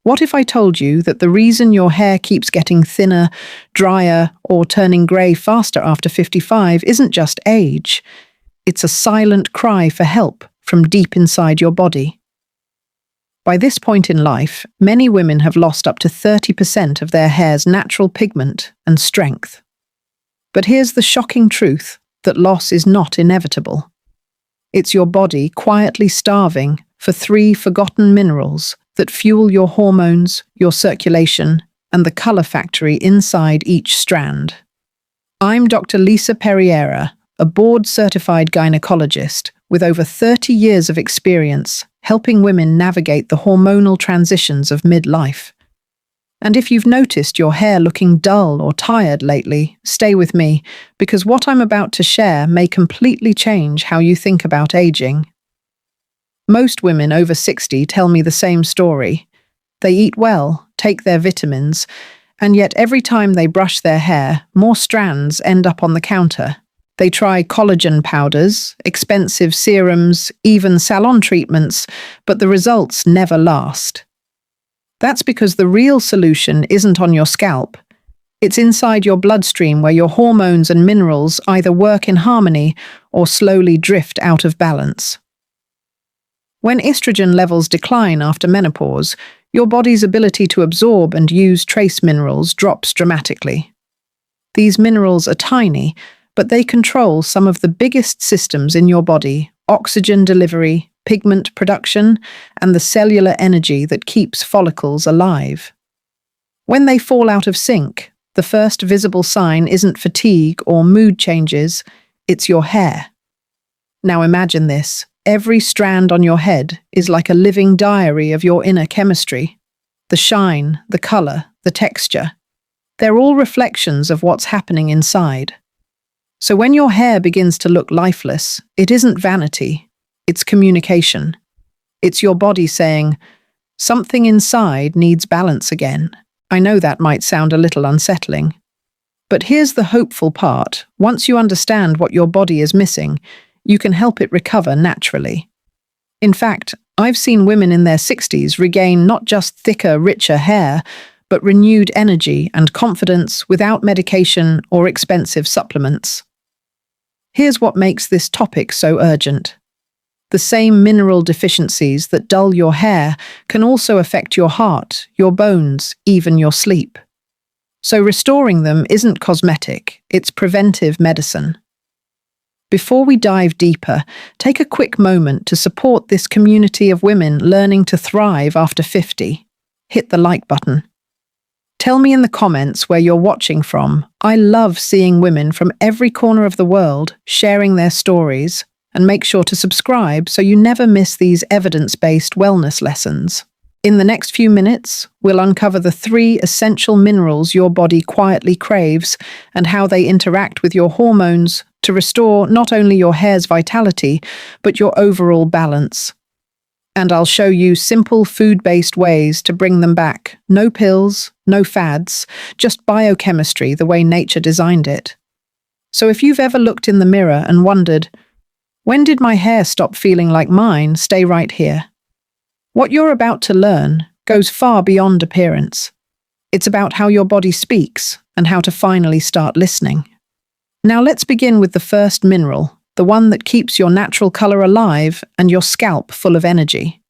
What if I told you that the reason your hair keeps getting thinner, drier, or turning grey faster after 55 isn't just age? It's a silent cry for help from deep inside your body. By this point in life, many women have lost up to 30% of their hair's natural pigment and strength. But here's the shocking truth, that loss is not inevitable. It's your body quietly starving for 3 forgotten minerals that fuel your hormones, your circulation, and the color factory inside each strand. I'm Dr. Lisa Perriera, a board-certified gynecologist with over 30 years of experience helping women navigate the hormonal transitions of midlife. And if you've noticed your hair looking dull or tired lately, stay with me, because what I'm about to share may completely change how you think about aging. Most women over 60 tell me the same story. They eat well, take their vitamins, and yet every time they brush their hair, more strands end up on the counter. They try collagen powders, expensive serums, even salon treatments, but the results never last. That's because the real solution isn't on your scalp. It's inside your bloodstream, where your hormones and minerals either work in harmony or slowly drift out of balance. When estrogen levels decline after menopause, your body's ability to absorb and use trace minerals drops dramatically. These minerals are tiny, but they control some of the biggest systems in your body: oxygen delivery, pigment production, and the cellular energy that keeps follicles alive. When they fall out of sync, the first visible sign isn't fatigue or mood changes, it's your hair. Now imagine this. Every strand on your head is like a living diary of your inner chemistry. The shine, the color, the texture. They're all reflections of what's happening inside. So when your hair begins to look lifeless, it isn't vanity. It's communication. It's your body saying, something inside needs balance again. I know that might sound a little unsettling. But here's the hopeful part. Once you understand what your body is missing, you can help it recover naturally. In fact, I've seen women in their 60s regain not just thicker, richer hair, but renewed energy and confidence without medication or expensive supplements. Here's what makes this topic so urgent. The same mineral deficiencies that dull your hair can also affect your heart, your bones, even your sleep. So restoring them isn't cosmetic, it's preventive medicine. Before we dive deeper, take a quick moment to support this community of women learning to thrive after 50. Hit the like button. Tell me in the comments where you're watching from. I love seeing women from every corner of the world sharing their stories. And make sure to subscribe so you never miss these evidence-based wellness lessons. In the next few minutes, we'll uncover the 3 essential minerals your body quietly craves and how they interact with your hormones to restore not only your hair's vitality, but your overall balance. And I'll show you simple food-based ways to bring them back. No pills, no fads, just biochemistry the way nature designed it. So if you've ever looked in the mirror and wondered, when did my hair stop feeling like mine? Stay right here. What you're about to learn goes far beyond appearance. It's about how your body speaks and how to finally start listening. Now let's begin with the first mineral, the one that keeps your natural color alive and your scalp full of energy.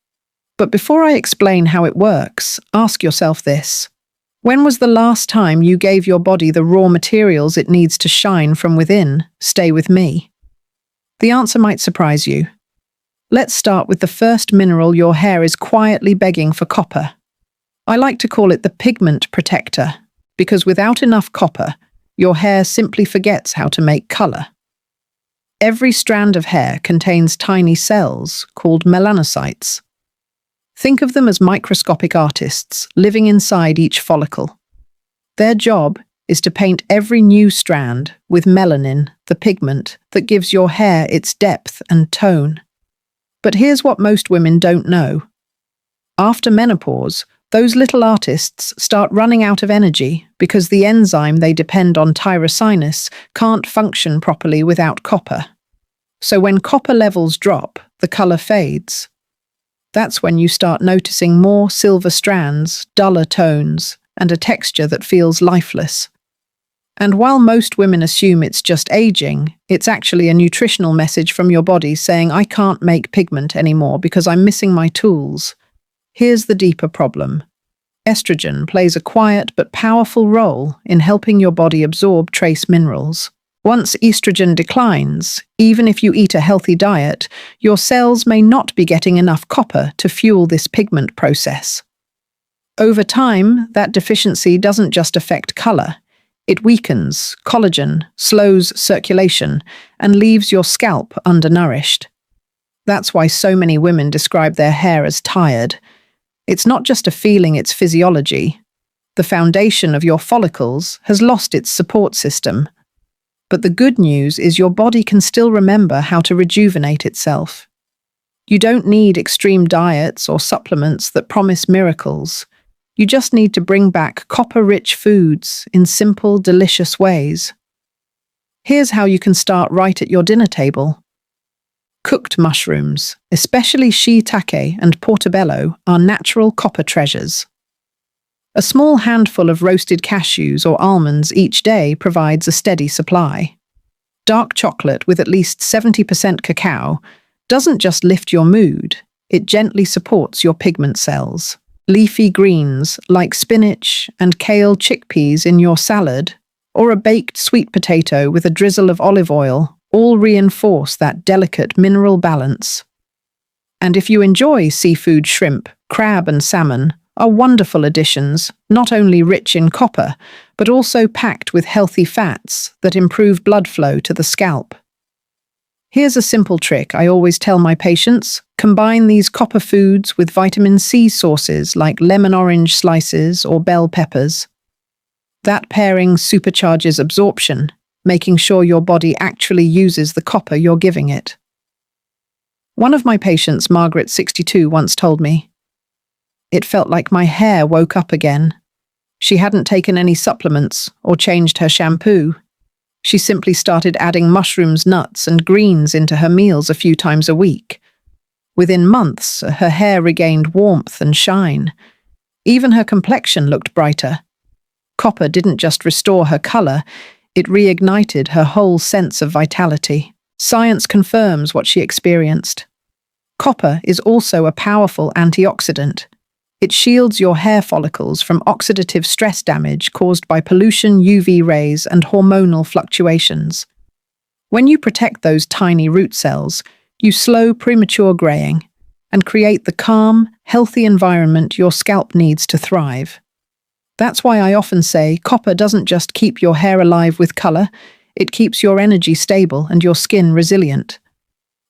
But before I explain how it works, ask yourself this. When was the last time you gave your body the raw materials it needs to shine from within? Stay with me. The answer might surprise you. Let's start with the first mineral your hair is quietly begging for: copper. I like to call it the pigment protector, because without enough copper, your hair simply forgets how to make color. Every strand of hair contains tiny cells called melanocytes. Think of them as microscopic artists living inside each follicle. Their job is to paint every new strand with melanin, the pigment that gives your hair its depth and tone. But here's what most women don't know. After menopause, those little artists start running out of energy because the enzyme they depend on, tyrosinase, can't function properly without copper. So when copper levels drop, the color fades. That's when you start noticing more silver strands, duller tones, and a texture that feels lifeless. And while most women assume it's just aging, it's actually a nutritional message from your body saying, I can't make pigment anymore because I'm missing my tools. Here's the deeper problem. Estrogen plays a quiet but powerful role in helping your body absorb trace minerals. Once estrogen declines, even if you eat a healthy diet, your cells may not be getting enough copper to fuel this pigment process. Over time, that deficiency doesn't just affect color. It weakens collagen, slows circulation, and leaves your scalp undernourished. That's why so many women describe their hair as tired. It's not just a feeling, it's physiology. The foundation of your follicles has lost its support system. But the good news is your body can still remember how to rejuvenate itself. You don't need extreme diets or supplements that promise miracles. You just need to bring back copper-rich foods in simple, delicious ways. Here's how you can start right at your dinner table. Cooked mushrooms, especially shiitake and portobello, are natural copper treasures. A small handful of roasted cashews or almonds each day provides a steady supply. Dark chocolate with at least 70% cacao doesn't just lift your mood, it gently supports your pigment cells. Leafy greens like spinach and kale chickpeas in your salad, or a baked sweet potato with a drizzle of olive oil, all reinforce that delicate mineral balance. And if you enjoy seafood, shrimp, crab and salmon, are wonderful additions, not only rich in copper, but also packed with healthy fats that improve blood flow to the scalp. Here's a simple trick I always tell my patients: combine these copper foods with vitamin C sources like lemon orange slices or bell peppers. That pairing supercharges absorption, making sure your body actually uses the copper you're giving it. One of my patients, Margaret, 62, once told me, "It felt like my hair woke up again." She hadn't taken any supplements or changed her shampoo. She simply started adding mushrooms, nuts, and greens into her meals a few times a week. Within months, her hair regained warmth and shine. Even her complexion looked brighter. Copper didn't just restore her color, it reignited her whole sense of vitality. Science confirms what she experienced. Copper is also a powerful antioxidant. It shields your hair follicles from oxidative stress damage caused by pollution, UV rays, and hormonal fluctuations. When you protect those tiny root cells, you slow premature graying and create the calm, healthy environment your scalp needs to thrive. That's why I often say copper doesn't just keep your hair alive with color, it keeps your energy stable and your skin resilient.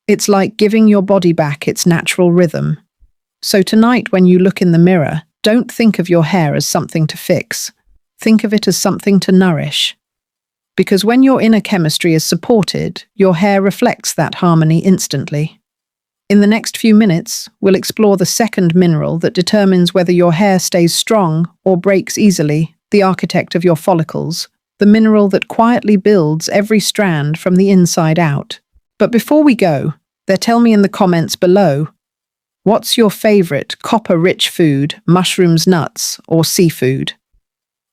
It's like giving your body back its natural rhythm. So tonight, when you look in the mirror, don't think of your hair as something to fix. Think of it as something to nourish. Because when your inner chemistry is supported, your hair reflects that harmony instantly. In the next few minutes, we'll explore the second mineral that determines whether your hair stays strong or breaks easily, the architect of your follicles, the mineral that quietly builds every strand from the inside out. But before we go, tell me in the comments below, what's your favorite copper-rich food, mushrooms, nuts, or seafood?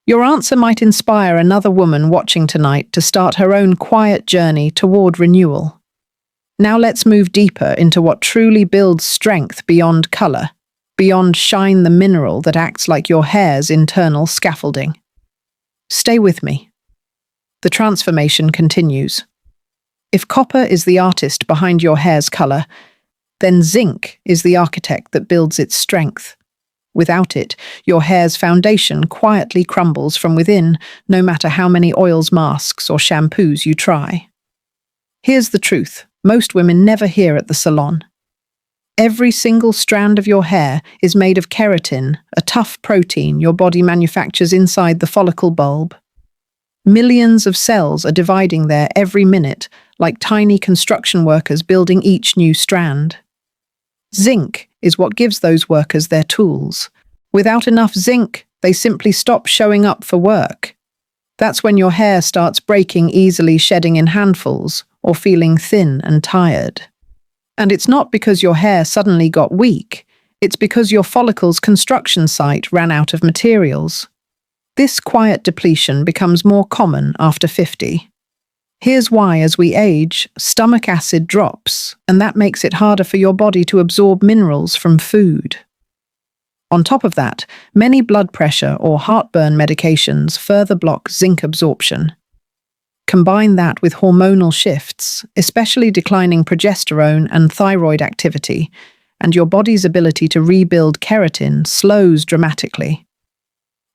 Your answer might inspire another woman watching tonight to start her own quiet journey toward renewal. Now let's move deeper into what truly builds strength beyond color, beyond shine, the mineral that acts like your hair's internal scaffolding. Stay with me. The transformation continues. If copper is the artist behind your hair's color, then zinc is the architect that builds its strength. Without it, your hair's foundation quietly crumbles from within, no matter how many oils, masks, or shampoos you try. Here's the truth most women never hear at the salon. Every single strand of your hair is made of keratin, a tough protein your body manufactures inside the follicle bulb. Millions of cells are dividing there every minute, like tiny construction workers building each new strand. Zinc is what gives those workers their tools. Without enough zinc, they simply stop showing up for work. That's when your hair starts breaking easily, shedding in handfuls, or feeling thin and tired. And it's not because your hair suddenly got weak, It's because your follicle's construction site ran out of materials. This quiet depletion becomes more common after 50. Here's why: as we age, stomach acid drops, and that makes it harder for your body to absorb minerals from food. On top of that, many blood pressure or heartburn medications further block zinc absorption. Combine that with hormonal shifts, especially declining progesterone and thyroid activity, and your body's ability to rebuild keratin slows dramatically.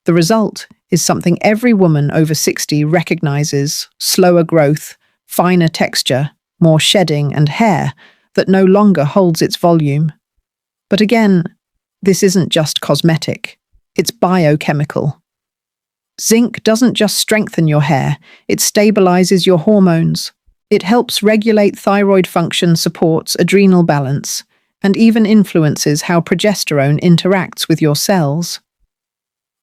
The result is something every woman over 60 recognizes: slower growth, finer texture, more shedding, and hair that no longer holds its volume. But again, this isn't just cosmetic, it's biochemical. Zinc doesn't just strengthen your hair, it stabilizes your hormones. It helps regulate thyroid function, supports adrenal balance, and even influences how progesterone interacts with your cells.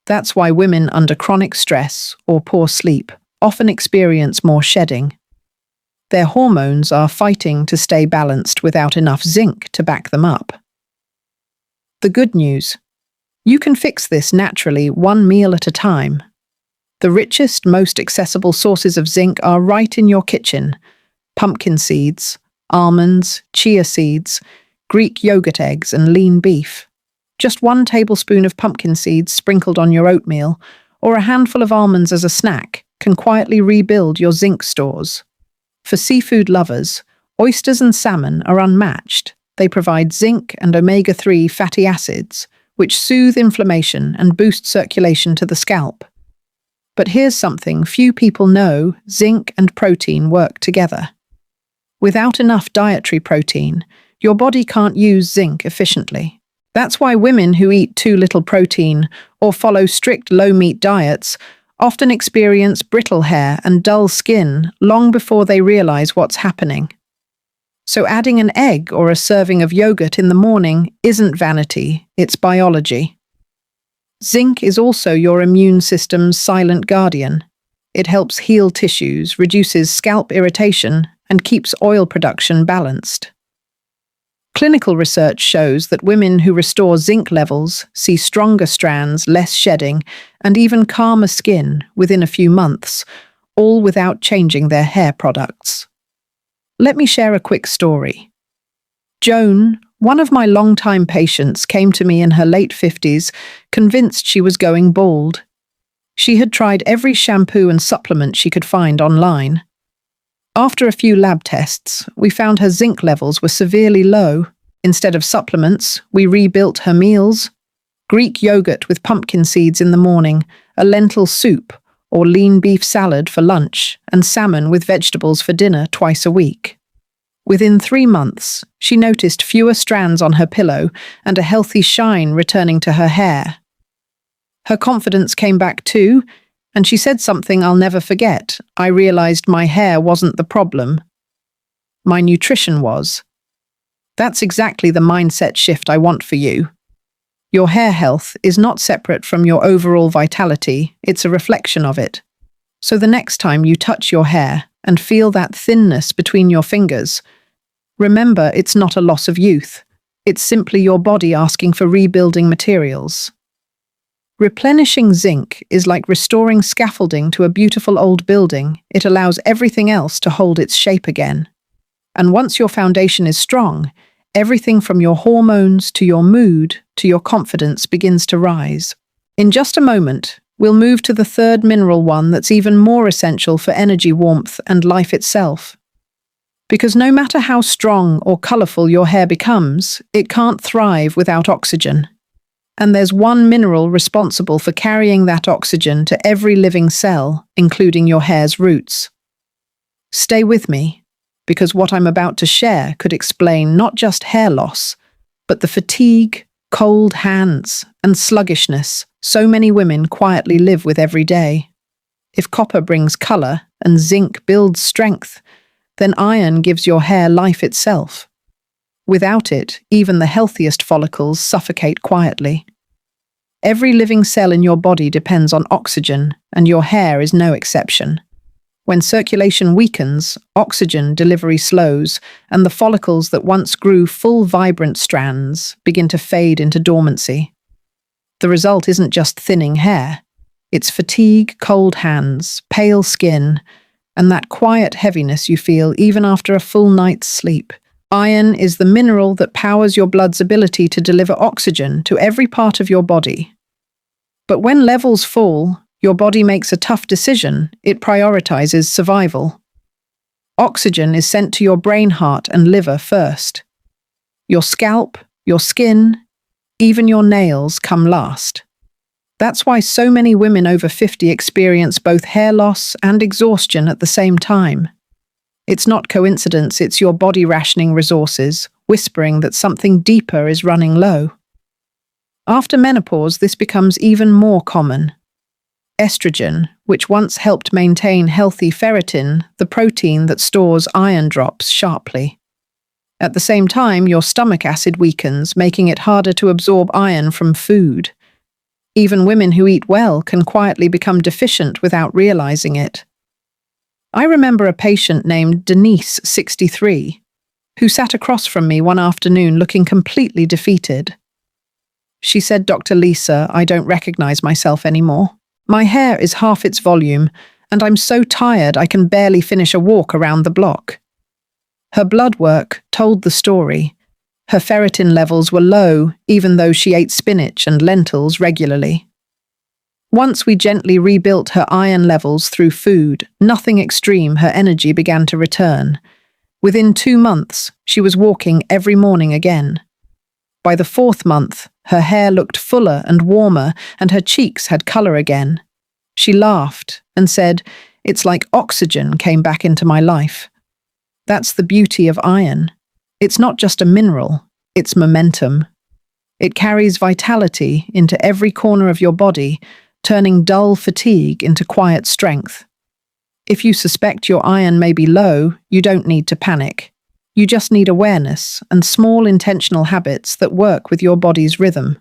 That's why women under chronic stress or poor sleep often experience more shedding. Their hormones are fighting to stay balanced without enough zinc to back them up. The good news: you can fix this naturally, one meal at a time. The richest, most accessible sources of zinc are right in your kitchen: pumpkin seeds, almonds, chia seeds, Greek yogurt eggs, and lean beef. Just 1 tablespoon of pumpkin seeds sprinkled on your oatmeal, or a handful of almonds as a snack, can quietly rebuild your zinc stores. For seafood lovers, oysters and salmon are unmatched. They provide zinc and omega-3 fatty acids, which soothe inflammation and boost circulation to the scalp. But here's something few people know: zinc and protein work together. Without enough dietary protein, your body can't use zinc efficiently. That's why women who eat too little protein or follow strict low-meat diets often experience brittle hair and dull skin long before they realize what's happening. So adding an egg or a serving of yogurt in the morning isn't vanity, it's biology. Zinc is also your immune system's silent guardian. It helps heal tissues, reduces scalp irritation, and keeps oil production balanced. Clinical research shows that women who restore zinc levels see stronger strands, less shedding, and even calmer skin within a few months, all without changing their hair products. Let me share a quick story. Joan, one of my longtime patients, came to me in her late 50s, convinced she was going bald. She had tried every shampoo and supplement she could find online. After a few lab tests, we found her zinc levels were severely low. Instead of supplements, we rebuilt her meals: Greek yogurt with pumpkin seeds in the morning, a lentil soup or lean beef salad for lunch, and salmon with vegetables for dinner twice a week. Within 3 months, she noticed fewer strands on her pillow and a healthy shine returning to her hair. Her confidence came back too, and she said something I'll never forget: "I realized my hair wasn't the problem. My nutrition was." That's exactly the mindset shift I want for you. Your hair health is not separate from your overall vitality, it's a reflection of it. So the next time you touch your hair and feel that thinness between your fingers, remember it's not a loss of youth. It's simply your body asking for rebuilding materials. Replenishing zinc is like restoring scaffolding to a beautiful old building. It allows everything else to hold its shape again. And once your foundation is strong, everything from your hormones to your mood to your confidence begins to rise. In just a moment, we'll move to the third mineral one that's even more essential for energy, warmth, and life itself. Because no matter how strong or colorful your hair becomes, it can't thrive without oxygen. And there's one mineral responsible for carrying that oxygen to every living cell, including your hair's roots. Stay with me, because what I'm about to share could explain not just hair loss, but the fatigue, cold hands, and sluggishness so many women quietly live with every day. If copper brings color and zinc builds strength, then iron gives your hair life itself. Without it, even the healthiest follicles suffocate quietly. Every living cell in your body depends on oxygen, and your hair is no exception. When circulation weakens, oxygen delivery slows, and the follicles that once grew full, vibrant strands begin to fade into dormancy. The result isn't just thinning hair. It's fatigue, cold hands, pale skin, and that quiet heaviness you feel even after a full night's sleep. Iron is the mineral that powers your blood's ability to deliver oxygen to every part of your body. But when levels fall, your body makes a tough decision. It prioritizes survival. Oxygen is sent to your brain, heart, and liver first. Your scalp, your skin, even your nails come last. That's why so many women over 50 experience both hair loss and exhaustion at the same time. It's not coincidence, it's your body rationing resources, whispering that something deeper is running low. After menopause, this becomes even more common. Estrogen, which once helped maintain healthy ferritin, the protein that stores iron, drops sharply. At the same time, your stomach acid weakens, making it harder to absorb iron from food. Even women who eat well can quietly become deficient without realizing it. I remember a patient named Denise, 63, who sat across from me one afternoon looking completely defeated. She said, "Dr. Lisa, I don't recognize myself anymore. My hair is half its volume, and I'm so tired I can barely finish a walk around the block." Her blood work told the story. Her ferritin levels were low, even though she ate spinach and lentils regularly. Once we gently rebuilt her iron levels through food, nothing extreme, her energy began to return. Within 2 months, she was walking every morning again. By the 4th month, her hair looked fuller and warmer, and her cheeks had color again. She laughed and said, "It's like oxygen came back into my life." That's the beauty of iron. It's not just a mineral, it's momentum. It carries vitality into every corner of your body, turning dull fatigue into quiet strength. If you suspect your iron may be low, you don't need to panic. You just need awareness and small intentional habits that work with your body's rhythm.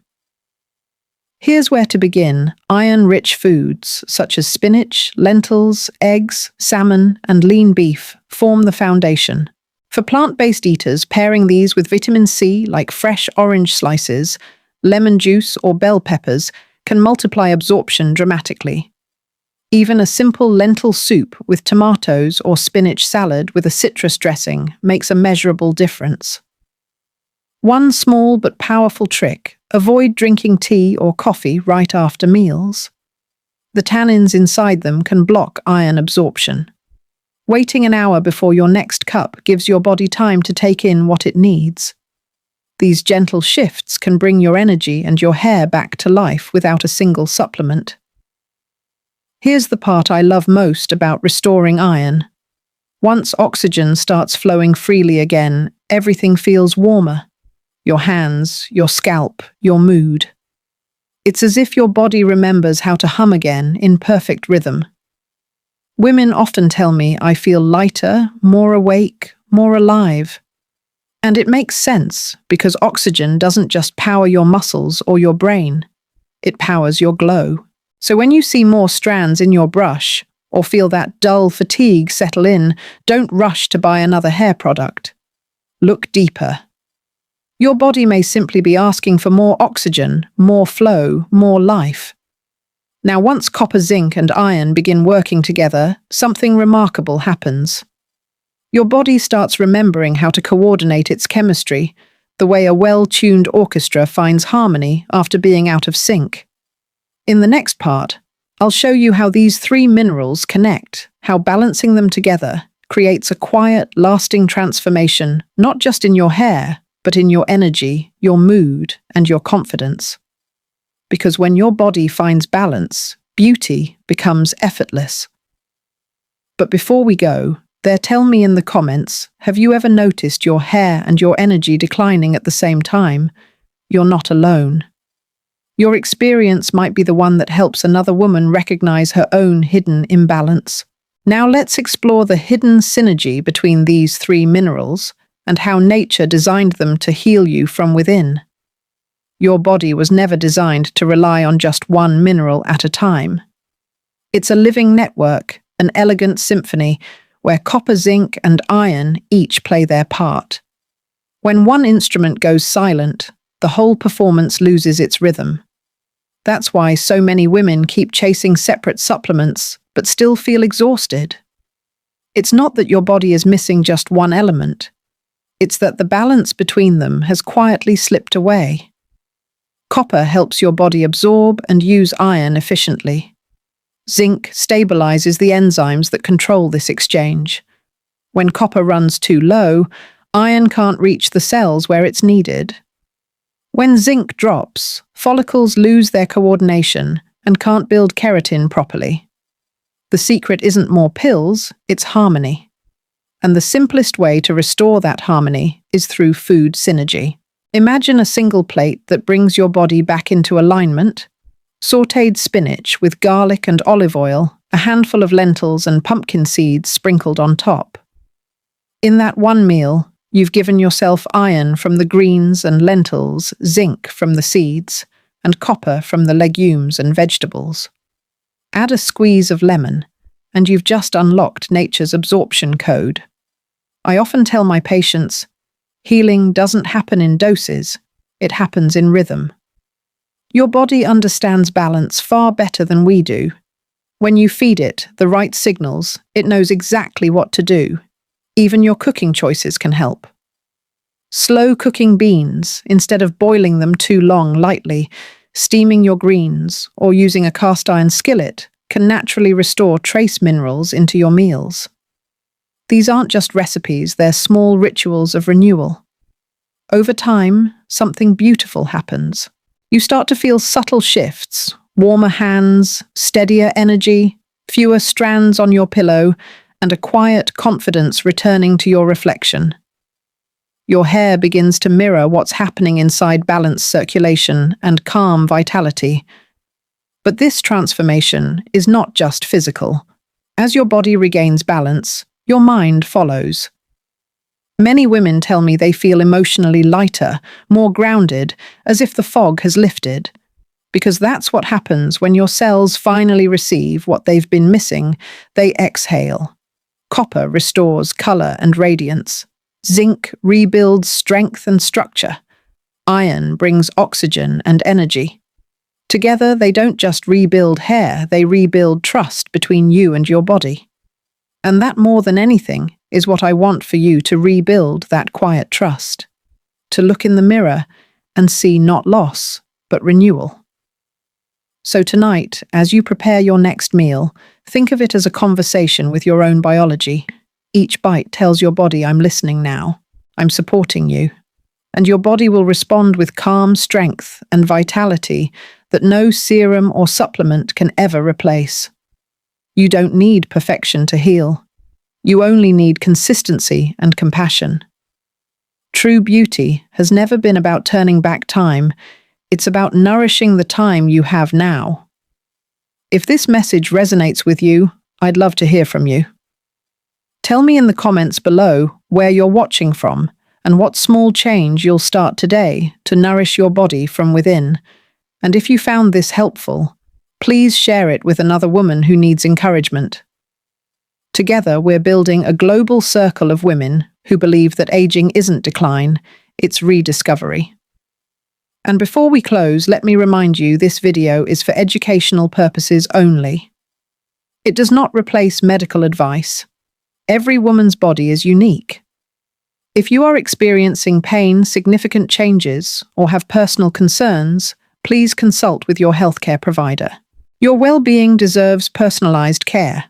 Here's where to begin. Iron-rich foods, such as spinach, lentils, eggs, salmon, and lean beef, form the foundation. For plant-based eaters, pairing these with vitamin C, like fresh orange slices, lemon juice, or bell peppers, can multiply absorption dramatically. Even a simple lentil soup with tomatoes or spinach salad with a citrus dressing makes a measurable difference. One small but powerful trick: avoid drinking tea or coffee right after meals. The tannins inside them can block iron absorption. Waiting an hour before your next cup gives your body time to take in what it needs. These gentle shifts can bring your energy and your hair back to life without a single supplement. Here's the part I love most about restoring iron. Once oxygen starts flowing freely again, everything feels warmer. Your hands, your scalp, your mood. It's as if your body remembers how to hum again in perfect rhythm. Women often tell me I feel lighter, more awake, more alive. And it makes sense, because oxygen doesn't just power your muscles or your brain. It powers your glow. So when you see more strands in your brush, or feel that dull fatigue settle in, don't rush to buy another hair product. Look deeper. Your body may simply be asking for more oxygen, more flow, more life. Now, once copper, zinc, and iron begin working together, something remarkable happens. Your body starts remembering how to coordinate its chemistry, the way a well-tuned orchestra finds harmony after being out of sync. In the next part, I'll show you how these 3 minerals connect, how balancing them together creates a quiet, lasting transformation, not just in your hair, but in your energy, your mood, and your confidence. Because when your body finds balance, beauty becomes effortless. But before we go, tell me in the comments, have you ever noticed your hair and your energy declining at the same time? You're not alone. Your experience might be the one that helps another woman recognize her own hidden imbalance. Now let's explore the hidden synergy between these 3 minerals and how nature designed them to heal you from within. Your body was never designed to rely on just one mineral at a time. It's a living network, an elegant symphony where copper, zinc, and iron each play their part. When one instrument goes silent, the whole performance loses its rhythm. That's why so many women keep chasing separate supplements but still feel exhausted. It's not that your body is missing just one element. It's that the balance between them has quietly slipped away. Copper helps your body absorb and use iron efficiently. Zinc stabilizes the enzymes that control this exchange. When copper runs too low, iron can't reach the cells where it's needed. When zinc drops, follicles lose their coordination and can't build keratin properly. The secret isn't more pills, it's harmony. And the simplest way to restore that harmony is through food synergy. Imagine a single plate that brings your body back into alignment: sautéed spinach with garlic and olive oil, a handful of lentils and pumpkin seeds sprinkled on top. In that one meal, you've given yourself iron from the greens and lentils, zinc from the seeds, and copper from the legumes and vegetables. Add a squeeze of lemon, and you've just unlocked nature's absorption code. I often tell my patients, healing doesn't happen in doses, it happens in rhythm. Your body understands balance far better than we do. When you feed it the right signals, it knows exactly what to do. Even your cooking choices can help. Slow cooking beans, instead of boiling them too long lightly, steaming your greens, or using a cast iron skillet can naturally restore trace minerals into your meals. These aren't just recipes, they're small rituals of renewal. Over time, something beautiful happens. You start to feel subtle shifts: warmer hands, steadier energy, fewer strands on your pillow, and a quiet confidence returning to your reflection. Your hair begins to mirror what's happening inside balanced circulation and calm vitality. But this transformation is not just physical. As your body regains balance, your mind follows. Many women tell me they feel emotionally lighter, more grounded, as if the fog has lifted. Because that's what happens when your cells finally receive what they've been missing. They exhale. Copper restores color and radiance. Zinc rebuilds strength and structure. Iron brings oxygen and energy. Together, they don't just rebuild hair, they rebuild trust between you and your body. And that, more than anything, is what I want for you to rebuild: that quiet trust. To look in the mirror and see not loss, but renewal. So tonight, as you prepare your next meal, think of it as a conversation with your own biology. Each bite tells your body, I'm listening now, I'm supporting you. And your body will respond with calm strength and vitality that no serum or supplement can ever replace. You don't need perfection to heal. You only need consistency and compassion. True beauty has never been about turning back time. It's about nourishing the time you have now. If this message resonates with you, I'd love to hear from you. Tell me in the comments below where you're watching from and what small change you'll start today to nourish your body from within. And if you found this helpful, please share it with another woman who needs encouragement. Together, we're building a global circle of women who believe that aging isn't decline, it's rediscovery. And before we close, let me remind you this video is for educational purposes only. It does not replace medical advice. Every woman's body is unique. If you are experiencing pain, significant changes, or have personal concerns, please consult with your healthcare provider. Your well-being deserves personalized care.